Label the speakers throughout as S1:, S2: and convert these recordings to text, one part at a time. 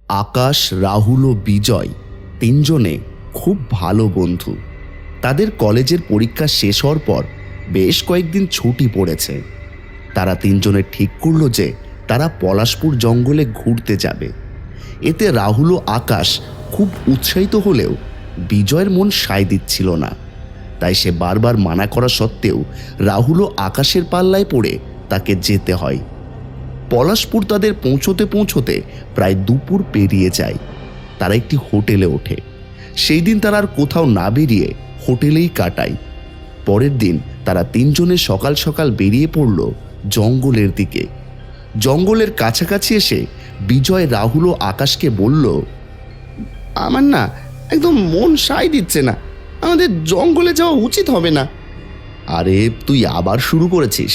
S1: আকাশ, রাহুল ও বিজয় তিনজনে খুব ভালো বন্ধু। তাদের কলেজের পরীক্ষা শেষ হওয়ার পর বেশ কয়েকদিন ছুটি পড়েছে। তারা তিনজনে ঠিক করল যে তারা পলাশপুর জঙ্গলে ঘুরতে যাবে। এতে রাহুল ও আকাশ খুব উৎসাহিত হলেও বিজয়ের মন সায় দিচ্ছিল না। তাই সে বারবার মানা করা সত্ত্বেও রাহুল ও আকাশের পাল্লায় পড়ে তাকে যেতে হয়। পলাশপুর তাদের পৌঁছতে পৌঁছতে প্রায় দুপুর পেরিয়ে যায়। তারা একটি হোটেলে ওঠে। সেই দিন তারা আর কোথাও না বেরিয়ে হোটেলেই কাটায়। পরের দিন তারা তিনজনে সকাল সকাল বেরিয়ে পড়ল জঙ্গলের দিকে। জঙ্গলের কাছাকাছি এসে বিজয় রাহুল ও আকাশকে বলল,
S2: আমার না একদম মন সায় দিচ্ছে না, আমাদের জঙ্গলে যাওয়া উচিত হবে না।
S1: আরে তুই আবার শুরু করেছিস?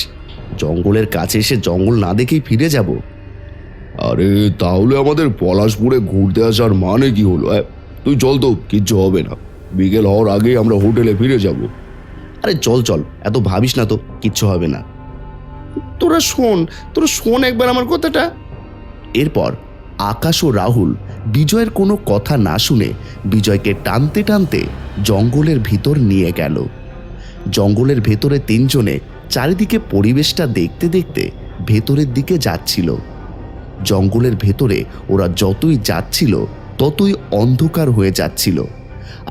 S1: জঙ্গলের কাছে এসে জঙ্গল না দেখেই ফিরে যাব?
S3: আরে তাহলে আমাদের পলাশপুরে ঘুরতে আসার মানে কি হলো? তুই চল, তো কিচ্ছু হবে না, বিকেল হওয়ার আগেই আমরা হোটেলে ফিরে যাব।
S1: আরে চল চল, এত ভাবিস না তো, কিচ্ছু হবে না।
S2: তোরা শোন একবার আমার কথাটা।
S1: এরপর আকাশ ও রাহুল বিজয়ের কোনো কথা না শুনে বিজয়কে টানতে টানতে জঙ্গলের ভিতর নিয়ে গেল। জঙ্গলের ভেতরে তিনজনে চারিদিকে পরিবেশটা দেখতে দেখতে ভেতরের দিকে যাচ্ছিল। জঙ্গলের ভেতরে ওরা যতই যাচ্ছিল ততই অন্ধকার হয়ে যাচ্ছিল।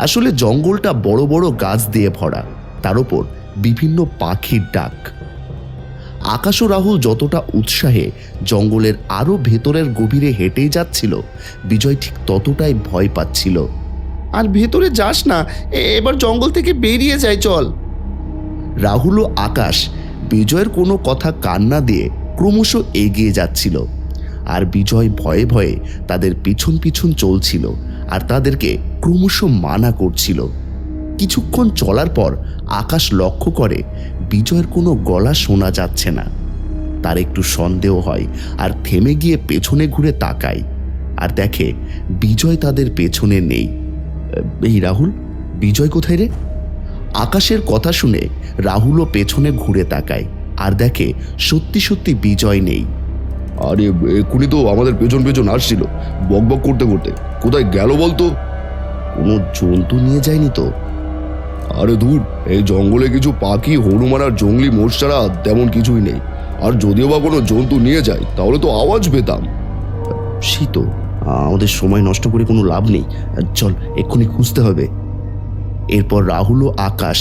S1: আসলে জঙ্গলটা বড় বড় গাছ দিয়ে ভরা, তার উপর বিভিন্ন পাখির ডাক। আকাশ ও রাহুল যতটা উৎসাহে জঙ্গলের আরো ভেতরের গভীরে হেঁটেই যাচ্ছিল, বিজয় ঠিক ততটাই ভয় পাচ্ছিল।
S2: আর ভেতরে যাস না, এবার জঙ্গল থেকে বেরিয়ে যাই, চল।
S1: রাহুল ও আকাশ বিজয়ের কোনো কথা কান না দিয়ে ক্রমশ এগিয়ে যাচ্ছিল। আর বিজয় ভয়ে ভয়ে তাদের পিছন পিছন চলছিল আর তাদেরকে ক্রমশ মানা করছিল। কিছুক্ষণ চলার পর আকাশ লক্ষ্য করে বিজয়ের কোনো গলা শোনা যাচ্ছে না। তার একটু সন্দেহ হয় আর থেমে গিয়ে পেছনে ঘুরে তাকায় আর দেখে বিজয় তাদের পেছনে নেই। এই রাহুল, বিজয় কোথায় রে? আকাশের কথা শুনে রাহুলও পেছনে ঘুরে তাকায় আর দেখে সত্যি সত্যি বিজয় নেই।
S3: আরে এক্ষুনি তো আমাদের পেছন পেছন আসছিল বকবক করতে করতে, কোথায় গেল বলতো?
S1: কোনো জন্তু নিয়ে যায়নি তো?
S3: আরে দূর, এই জঙ্গলে কিছু পাখি, হনুমান আর জঙ্গলি মোষ ছাড়া তেমন কিছুই নেই। আর যদিও বা কোনো জন্তু নিয়ে যায় তাহলে তো আওয়াজ পেতাম।
S1: সে তো, আমাদের সময় নষ্ট করে কোনো লাভ নেই, চল এক্ষুনি খুঁজতে হবে। এরপর রাহুল ও আকাশ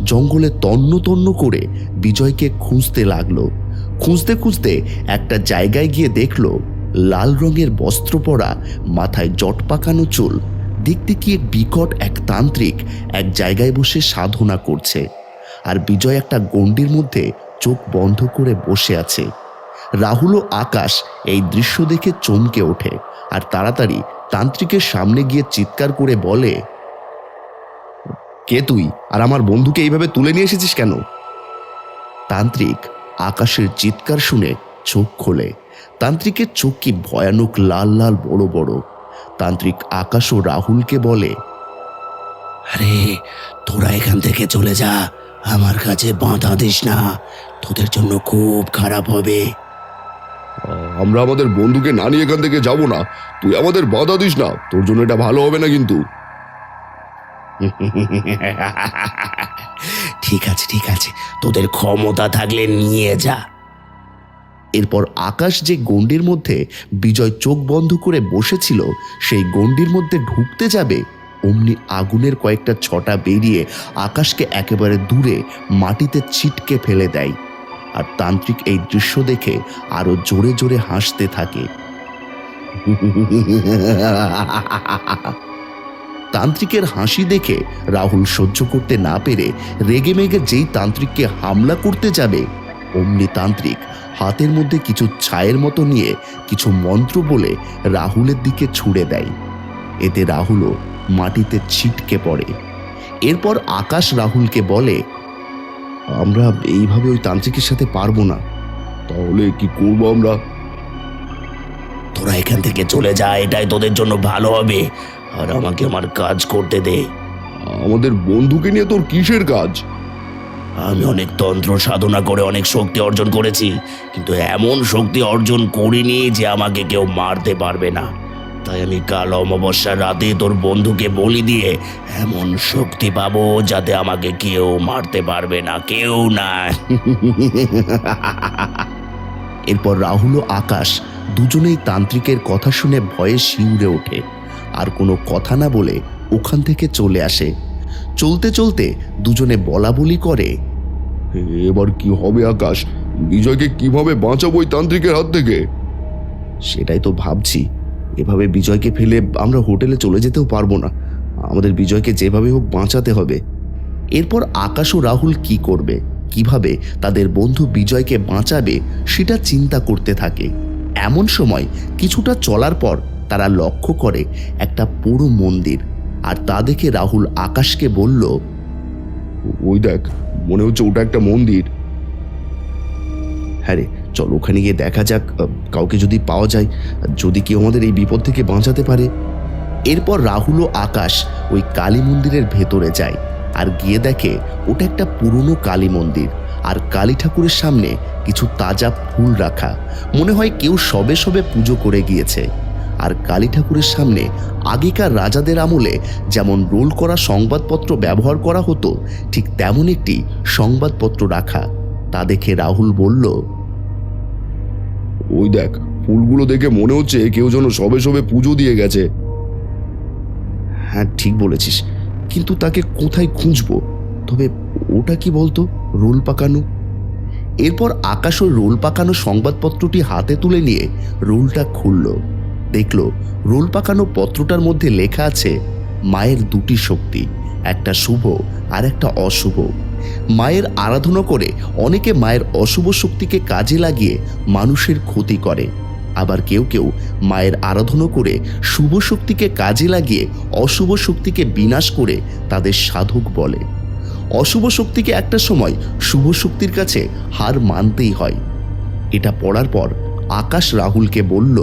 S1: জঙ্গলে তন্ন তন্ন করে বিজয়কে খুঁজতে লাগলো। খুঁজতে খুঁজতে একটা জায়গায় গিয়ে দেখলো লাল রঙের বস্ত্র পরা, মাথায় জট পাকানো চুল, দেখতে গিয়ে বিকট এক তান্ত্রিক এক জায়গায় বসে সাধনা করছে। আর বিজয় একটা গণ্ডির মধ্যে চোখ বন্ধ করে বসে আছে। রাহুল ও আকাশ এই দৃশ্য দেখে চমকে ওঠে আর তাড়াতাড়ি তান্ত্রিকের সামনে গিয়ে চিৎকার করে বলে, কে তুই, আর আমার বন্ধুকে এইভাবে তুলে নিয়ে এসেছিস কেন? তান্ত্রিক আকাশের চিৎকার শুনে চোখ খোলে। তান্ত্রিকের চোখ কি ভয়ানক লাল লাল বড় বড়। তান্ত্রিক আকাশ ও রাহুলকে বলে,
S4: আরে তোরা এখান থেকে চলে যা, আমার কাছে বাধা দিস না, তোদের জন্য খুব খারাপ হবে।
S3: আমরা আমাদের বন্ধুকে না নিয়ে এখান থেকে যাব না, তুই আমাদের বাধা দিস না, তোর জন্য এটা ভালো হবে না কিন্তু।
S4: ঠিক আছে ঠিক আছে, তোদের ক্ষমতা থাকলে নিয়ে যা।
S1: এরপর আকাশ যে গণ্ডির মধ্যে বিজয় চোখ বন্ধ করে বসেছিল সেই গণ্ডির মধ্যে ঢুকতে যাবে, অমনি আগুনের কয়েকটা ছটা বেরিয়ে আকাশকে একেবারে দূরে মাটিতে ছিটকে ফেলে দেয়। আর তান্ত্রিক এই দৃশ্য দেখে আরো জোরে জোরে হাসতে থাকে। তান্ত্রিকের হাসি দেখে রাহুল সহ্য করতে না পেরে রেগে মেগে যেই তান্ত্রিককে হামলা করতে যাবে, অমনি তান্ত্রিক হাতের মধ্যে কিছু ছায়ের মতো নিয়ে কিছু মন্ত্র বলে রাহুলের দিকে ছুঁড়ে দেয়। এতে রাহুলও মাটিতে ছিটকে পড়ে। এরপর আকাশ রাহুলকে বলে, আমরা এইভাবে ওই তান্ত্রিকের সাথে পারবো না।
S3: তাহলে কি করবো আমরা?
S4: তোরা এখান থেকে চলে যা, এটাই তোদের জন্য ভালো হবে, আর আমাকে আমার কাজ করতে দে।
S3: আমাদের বন্ধুকে নিয়ে তোর কিসের কাজ?
S4: আমি অনেক তন্ত্র সাধনা করে অনেক শক্তি অর্জন করেছি, কিন্তু এমন শক্তি অর্জন করিনি যে আমাকে কেউ মারতে পারবে না। তাই আমি কাল অমাবস্যার রাতে তোর বন্ধুকে বলি দিয়ে এমন শক্তি পাবো যাতে আমাকে কেউ মারতে পারবে না, কেউ না।
S1: এরপর রাহুল ও আকাশ দুজনেই তান্ত্রিকের কথা শুনে ভয়ে শিউরে ওঠে আর কোনো কথা না বলে ওখান থেকে চলে আসে। চলতে চলতে দুজনে বলা বলি করে,
S3: এবার কি হবে আকাশ? বিজয়কে কিভাবে বাঁচাবো ওই তান্ত্রিকের হাত থেকে?
S1: সেটাই তো ভাবছি। এভাবে বিজয়কে ফেলে আমরা হোটেলে চলে যেতেও পারবো না। আমাদের বিজয়কে যেভাবে হোক বাঁচাতে হবে। এরপর আকাশ ও রাহুল কি করবে, কিভাবে তাদের বন্ধু বিজয়কে বাঁচাবে সেটা চিন্তা করতে থাকে। এমন সময় কিছুটা চলার পর তারা লক্ষ্য করে একটা পুরো মন্দির, আর তা দেখে রাহুল আকাশকে বলল,
S3: ওই দেখ, মনে হচ্ছে ওটা একটা মন্দির।
S1: হ্যাঁ রে, চল ওখানে গিয়ে দেখা যাক কাউকে যদি পাওয়া যায়, যদি কেউ আমাদের এই বিপদ থেকে বাঁচাতে পারে। এরপর রাহুল ও আকাশ ওই কালী মন্দিরের ভেতরে যায় আর গিয়ে দেখে ওটা একটা পুরনো কালী মন্দির, আর কালী ঠাকুরের সামনে কিছু তাজা ফুল রাখা। মনে হয় কেউ সবে সবে পুজো করে গিয়েছে। আর কালী ঠাকুরের সামনে আগেকার রাজাদের আমলে যেমন রোল করা সংবাদপত্র ব্যবহার করা হতো, ঠিক তেমন একটি সংবাদপত্র রাখা। তা দেখে রাহুল বলল,
S3: ওই দেখ, ফুলগুলো দেখে মনে হচ্ছে কেউ যেন সবে সবে পুজো দিয়ে গেছে।
S1: হ্যাঁ ঠিক বলেছিস, কিন্তু তাকে কোথায় খুঁজবো? তবে ওটা কি বলতো, রোল পাকানো। এরপর আকাশ ওই রোল পাকানো সংবাদপত্রটি হাতে তুলে নিয়ে রোলটা খুলল। দেখল রোল পাকানো পত্রটার মধ্যে লেখা আছে মায়ের দুটি শক্তি, একটা শুভ আর একটা অশুভ। মায়ের আরাধনা করে অনেকে মায়ের অশুভ শক্তিকে কাজে লাগিয়ে মানুষের ক্ষতি করে, আবার কেউ কেউ মায়ের আরাধনা করে শুভ শক্তিকে কাজে লাগিয়ে অশুভ শক্তিকে বিনাশ করে তাদের সাধক বলে। অশুভ শক্তিকে একটা সময় শুভ শক্তির কাছে হার মানতেই হয়। এটা পড়ার পর আকাশ রাহুলকে বলল,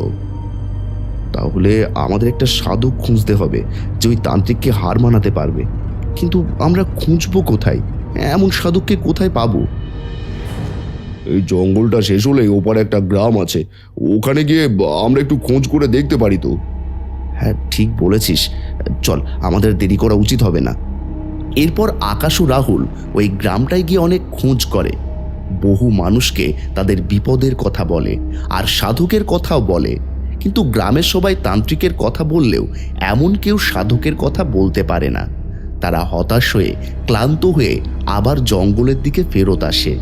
S1: তাহলে আমাদের একটা সাধক খুঁজতে হবে যে ওই তান্ত্রিককে হার মানাতে পারবে। কিন্তু আমরা খুঁজবো কোথায়? এমন সাধককে কোথায় পাবো?
S3: এই জঙ্গলটা শেষ হলে ওপারে একটা গ্রাম আছে, ওখানে গিয়ে আমরা একটু খোঁজ করে দেখতে পারি তো।
S1: হ্যাঁ ঠিক বলেছিস, চল, আমাদের দেরি করা উচিত হবে না। এরপর আকাশ ও রাহুল ওই গ্রামটায় গিয়ে অনেক খোঁজ করে। বহু মানুষকে তাদের বিপদের কথা বলে আর সাধকের কথাও বলে, কিন্তু গ্রামের সবাই তান্ত্রিকের কথা বললেও এমন কেউ সাধকের কথা বলতে পারে না। তারা হতাশ হয়ে ক্লান্ত হয়ে আবার জঙ্গলের দিকে ফেরত আসে।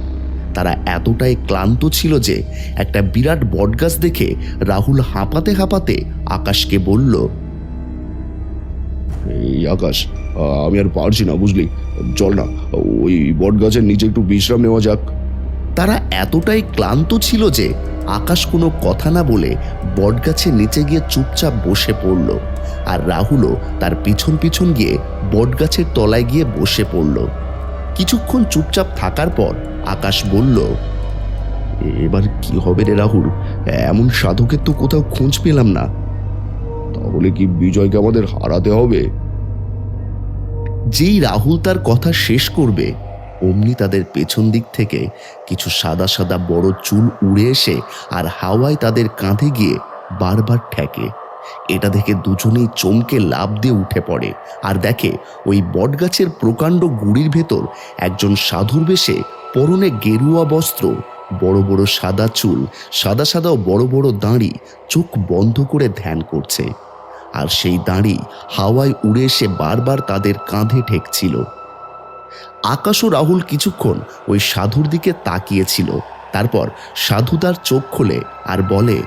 S1: তারা এতটাই ক্লান্ত ছিল যে একটা বিরাট বটগাছ দেখে রাহুল হাঁপাতে হাঁপাতে আকাশকে বলল,
S3: এই আকাশ, আমি আর পারছি না বুঝলি, চল না ওই বট গাছের নিচে একটু বিশ্রাম নেওয়া যাক।
S1: তারা এতটাই ক্লান্ত ছিল যে আকাশ কোনো কথা না বলে বটগাছের নিচে গিয়ে চুপচাপ বসে পড়ল, আর রাহুলও তার পিছন পিছন গিয়ে বটগাছের তলায় গিয়ে বসে পড়ল। কিছুক্ষণ চুপচাপ থাকার পর আকাশ বলল, এবার কি হবে রে রাহুল? এমন সাধকের তো কোথাও খোঁজ পেলাম না।
S3: তাহলে কি বিজয়কে আমাদের হারাতে হবে?
S1: যেই রাহুল তার কথা শেষ করবে অমনি তাদের পেছন দিক থেকে কিছু সাদা সাদা বড় চুল উড়ে এসে আর হাওয়ায় তাদের কাঁধে গিয়ে বারবার ঠেকে। এটা দেখে দুজনেই চমকে লাফ দিয়ে উঠে পড়ে আর দেখে ওই বটগাছের প্রকাণ্ড গুড়ির ভেতর একজন সাধুর বেশে, পরনে গেরুয়া বস্ত্র, বড় বড় সাদা চুল, সাদা সাদা ও বড় বড় দাঁড়ি, চোখ বন্ধ করে ধ্যান করছে। আর সেই দাঁড়ি হাওয়ায় উড়ে এসে বারবার তাদের কাঁধে ঠেকছিল। আকাশ ও রাহুল কিছুক্ষণ ওই সাধুর দিকে তাকিয়েছিল। তারপর সাধু তার চোখ খোলে আর বলে,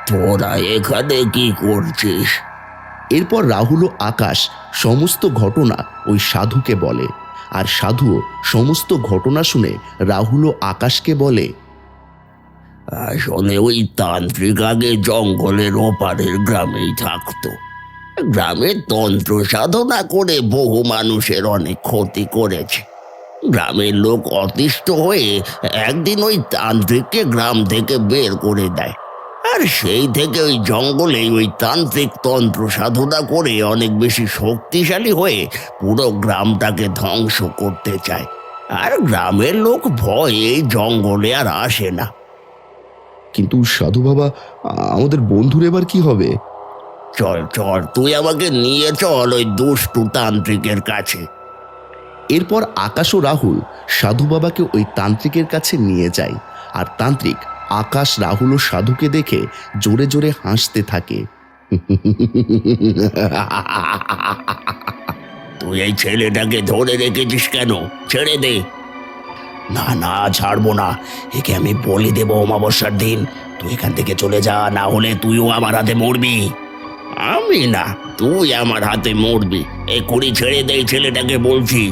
S4: তোরা এখানে কি করছিস?
S1: এরপর রাহুল ও আকাশ সমস্ত ঘটনা ওই সাধুকে বলে, আর সাধুও সমস্ত ঘটনা শুনে রাহুল ও আকাশকে বলে,
S4: আসলে ওই তান্ত্রিক আগে জঙ্গলের ওপারের গ্রামেই থাকতো। গ্রামে তন্ত্র সাধনা করে বহু মানুষের অনেক ক্ষতি করেছে। গ্রামের লোক অতিষ্ঠ হয়ে একদিন ওই তান্ত্রিককে গ্রাম থেকে বের করে দেয়, আর সেই থেকে ওই জঙ্গলেই ওই তান্ত্রিক তন্ত্র সাধনা করে অনেক বেশি শক্তিশালী হয়ে পুরো গ্রামটাকে ধ্বংস করতে চায়। আর গ্রামের লোক ভয়ে এই জঙ্গলে আর আসে না।
S3: কিন্তু সাধু বাবা, আমাদের বন্ধুর এবার কি হবে?
S4: চল চল, তুই আমাকে নিয়ে চল ওই দুষ্টু তান্ত্রিকের কাছে।
S1: এরপর আকাশ ও রাহুল সাধু বাবাকে ওই তান্ত্রিকের কাছে নিয়ে যায়। আর তান্ত্রিক আকাশ, রাহুল ও সাধুকে দেখে জোরে জোরে হাসতে থাকে।
S4: তুই এই ছেলেটাকে ধরে রেখেছিস কেন? ছেড়ে দে।
S2: না না, ছাড়বো না। একে আমি বলি দেব অমাবস্যার দিন। তুই এখান থেকে চলে যা, না হলে তুইও আমার হাতে মরবি।
S4: আমি না, তুই আমার হাতে মরবি। এক্ষুনি ছেড়ে দে ছেলেটাকে বলছি।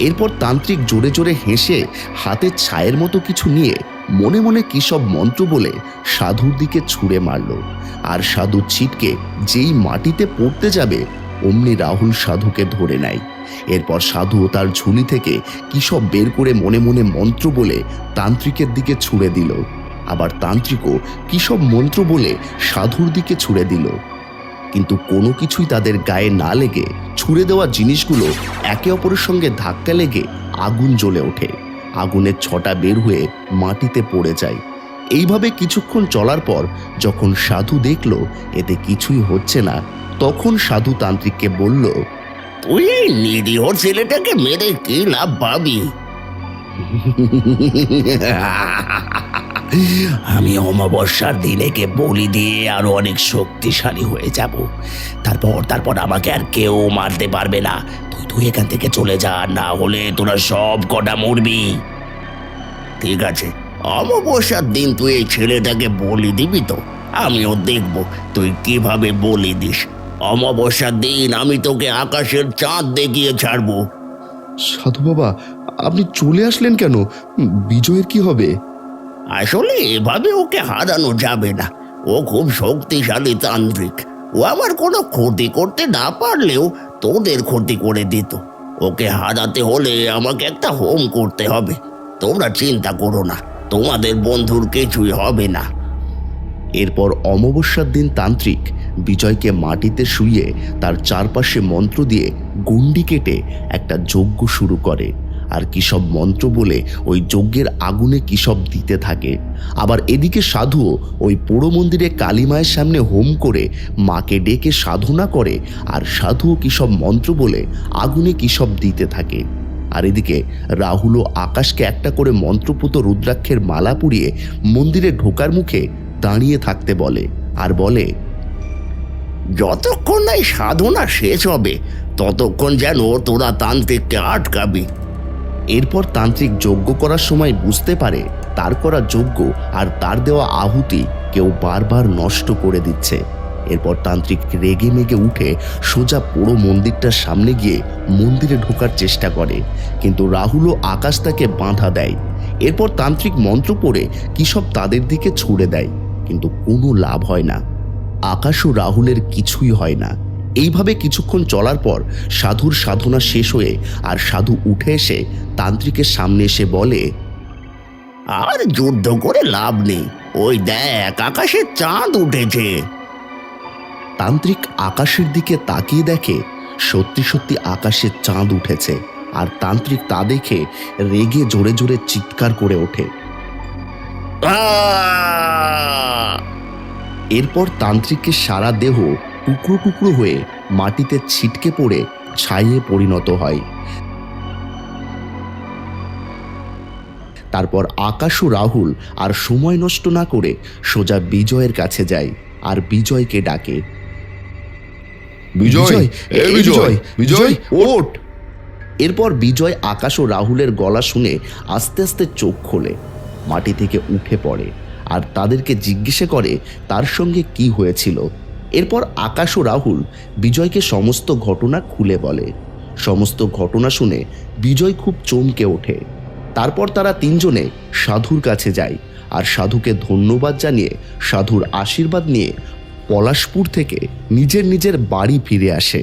S1: এরপর তান্ত্রিক জোরে জোরে হেসে হাতে ছায়ের মতো কিছু নিয়ে মনে মনে কী সব মন্ত্র বলে সাধুর দিকে ছুঁড়ে মারল। আর সাধু ছিটকে যেই মাটিতে পড়তে যাবে অমনি রাহুল সাধুকে ধরে নেয়। এরপর সাধু তার ঝুলি থেকে কী সব বের করে মনে মনে মন্ত্র বলে তান্ত্রিকের দিকে ছুঁড়ে দিল। আবার তান্ত্রিকও কী সব মন্ত্র বলে সাধুর দিকে ছুঁড়ে দিল। কিন্তু কোনো কিছুই তাদের গায়ে না লেগে ছুঁড়ে দেওয়া জিনিসগুলো একে অপরের সঙ্গে ধাক্কা লেগে আগুন জ্বলে ওঠে। আগুনের ছটা বের হয়ে মাটিতে পড়ে যায়। এইভাবে কিছুক্ষণ চলার পর যখন সাধু দেখল এতে কিছুই হচ্ছে না, তখন সাধু তান্ত্রিককে বলল,
S4: তুই এই নিরীহ ছেলেটাকে মেরে কি লাভ পাবি?
S2: আমি অমাবস্যার দিন একে বলি দিয়ে আরো অনেক শক্তিশালী হয়ে যাব। তারপর আমাকে আর কেউ মারতে পারবে না। তুই এখান থেকে চলে যা, না হলে তোরা সব কটা মরবি।
S4: ঠিক আছে, অমাবস্যার দিন তুই এই ছেলেটাকে বলি দিবি তো? আমিও দেখব তুই কিভাবে বলি দিস। অমাবস্যার দিন আমি তোকে আকাশের চাঁদ দেখিয়ে ছাড়বো।
S3: সাধু বাবা, আপনি চলে আসলেন কেন? বিজয়ের কি হবে?
S4: আসলে এভাবে ওকে হারানো যাবে না। ও খুব শক্তিশালী তান্ত্রিক। ও আমার কোনো ক্ষতি করতে না পারলেও তোদের ক্ষতি করে দিত। ওকে হারাতে হলে আমাকে একটা হোম করতে হবে। তোমরা চিন্তা করো না, তোমাদের বন্ধুর কিছুই হবে না।
S1: এরপর অমাবস্যার দিন তান্ত্রিক বিজয়কে মাটিতে শুইয়ে তার চারপাশে মন্ত্র দিয়ে গুন্ডি কেটে একটা যজ্ঞ শুরু করে। আর কী সব মন্ত্র বলে ওই যজ্ঞের আগুনে কী সব দিতে থাকে। আবার এদিকে সাধুও ওই পোড়ো মন্দিরে কালী মায়ের সামনে হোম করে মাকে ডেকে সাধনা করে। আর সাধুও কী সব মন্ত্র বলে আগুনে কী সব দিতে থাকে। আর এদিকে রাহুল ও আকাশকে একটা করে মন্ত্রপুত রুদ্রাক্ষের মালা পুড়িয়ে মন্দিরে ঢোকার মুখে দাঁড়িয়ে থাকতে বলে। আর বলে,
S4: যতক্ষণ না এই সাধনা শেষ হবে ততক্ষণ যেন তোরা তান্ত্রিককে আটকাবি।
S1: এরপর তান্ত্রিক যজ্ঞ করার সময় বুঝতে পারে তার করা যজ্ঞ আর তার দেওয়া আহুতি কেউ বারবার নষ্ট করে দিচ্ছে। এরপর তান্ত্রিক রেগে মেগে উঠে সোজা পুরো মন্দিরটার সামনে গিয়ে মন্দিরে ঢোকার চেষ্টা করে, কিন্তু রাহুল ও আকাশ তাকে বাধা দেয়। এরপর তান্ত্রিক মন্ত্র পড়ে কী সব তাদের দিকে ছুড়ে দেয়, কিন্তু কোনো লাভ হয় না। আকাশ ও রাহুলের কিছুই হয় না। এইভাবে কিছুক্ষণ চলার পর সাধুর সাধনা শেষ হয়ে আর সাধু উঠে এসে তান্ত্রিকের সামনে এসে বলে,
S4: আর যুদ্ধ করে লাভ নেই। ওই দেখ, আকাশে চাঁদ উঠেছে।
S1: তান্ত্রিক আকাশের দিকে তাকিয়ে দেখে সত্যি সত্যি আকাশে চাঁদ উঠেছে। আর তান্ত্রিক তা দেখে রেগে জোরে জোরে চিৎকার করে ওঠে।
S4: আহ!
S1: এরপর তান্ত্রিকের সারা দেহ টুকরো টুকরো হয়ে মাটিতে ছিটকে পড়ে ছাইয়ে পরিণত হয়। তারপর আকাশ ও রাহুল আর সময় নষ্ট না করে সোজা বিজয়ের কাছে যায় আর বিজয়কে ডাকে,
S3: বিজয়, এ বিজয়, বিজয়, ওঠ!
S1: এরপর বিজয় আকাশ ও রাহুলের গলা শুনে আস্তে আস্তে চোখ খোলে, মাটি থেকে উঠে পড়ে আর তাদেরকে জিজ্ঞেস করে তার সঙ্গে কি হয়েছিল। এরপর আকাশ ও রাহুল বিজয়কে সমস্ত ঘটনা খুলে বলে। সমস্ত ঘটনা শুনে বিজয় খুব চমকে ওঠে। তারপর তারা তিনজনে সাধুর কাছে যায় আর সাধুকে ধন্যবাদ জানিয়ে সাধুর আশীর্বাদ নিয়ে পলাশপুর থেকে নিজের নিজের বাড়ি ফিরে আসে।